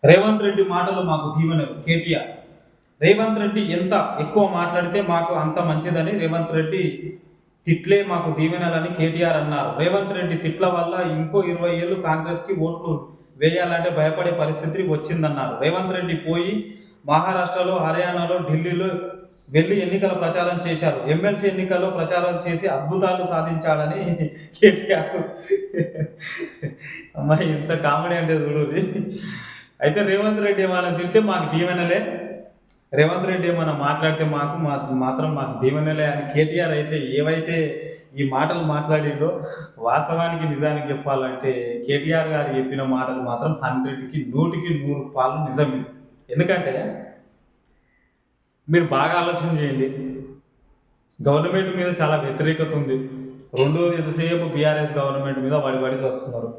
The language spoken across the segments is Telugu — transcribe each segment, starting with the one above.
రేవంత్ రెడ్డి మాటలు మాకు దీవెనలు. కేటీఆర్ రేవంత్ రెడ్డి ఎంత ఎక్కువ మాట్లాడితే మాకు అంత మంచిదని రేవంత్ రెడ్డి తిట్లే మాకు దీవెనలని కేటీఆర్ అన్నారు. రేవంత్ రెడ్డి తిట్ల వల్ల ఇంకో 20 ఏళ్ళు కాంగ్రెస్కి ఓట్లు వేయాలంటే భయపడే పరిస్థితి వచ్చిందన్నారు. రేవంత్ రెడ్డి పోయి మహారాష్ట్రలో, హర్యానాలో, ఢిల్లీలో వెళ్ళి ఎన్నికల ప్రచారం చేశారు. ఎమ్మెల్సీ ఎన్నికల్లో ప్రచారం చేసి అద్భుతాలు సాధించాడని కేటీఆర్. అమ్మాయి ఇంత కామెడీ అంటే చూడండి. అయితే రేవంత్ రెడ్డి ఏమైనా తింటే మాకు దీవెనలే, రేవంత్ రెడ్డి ఏమైనా మాట్లాడితే మాత్రం మాకు దీవెనలే అని కేటీఆర్ అయితే ఏవైతే ఈ మాటలు మాట్లాడిందో వాస్తవానికి నిజానికి చెప్పాలంటే కేటీఆర్ గారు చెప్పిన మాటలు మాత్రం 100కి 100కి 100 నిజమే. ఎందుకంటే మీరు బాగా ఆలోచన చేయండి. గవర్నమెంట్ మీద చాలా వ్యతిరేకత ఉంది. రెండోది ఎంతసేపు బీఆర్ఎస్ గవర్నమెంట్ మీద వడి వస్తున్నారు.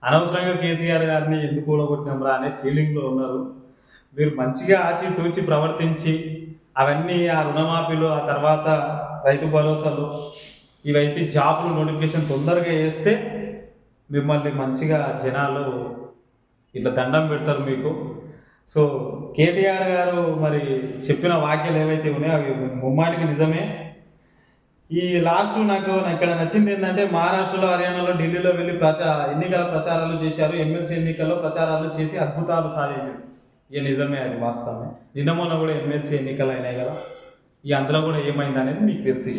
అనవసరంగా కేసీఆర్ గారిని ఎందుకు కూడగొట్టినాంరా అనే ఫీలింగ్లో ఉన్నారు. మీరు మంచిగా ఆచితూచి ప్రవర్తించి అవన్నీ ఆ రుణమాఫీలు, ఆ తర్వాత రైతు భరోసాలు, ఇవైతే జాబులు నోటిఫికేషన్ తొందరగా వేస్తే మిమ్మల్ని మంచిగా జనాలు ఇట్లా దండం పెడతారు మీకు. సో కేటీఆర్ గారు మరి చెప్పిన వాక్యాలు ఏవైతే ఉన్నాయో అవి ముమ్మాటికి నిజమే. ఈ లాస్ట్ నాకు ఇక్కడ నచ్చింది ఏంటంటే మహారాష్ట్రలో, హర్యానాలో, ఢిల్లీలో వెళ్ళి ఎన్నికల ప్రచారాలు చేశారు. ఎమ్మెల్సీ ఎన్నికల్లో ప్రచారాలు చేసి అద్భుతాలు సాధించారు. ఇక నిజమే, అది వాస్తవమే. నిన్న మొన్న కూడా ఎమ్మెల్సీ ఎన్నికలు అయినాయి కదా, ఈ అందులో కూడా ఏమైంది అనేది మీకు తెలిసి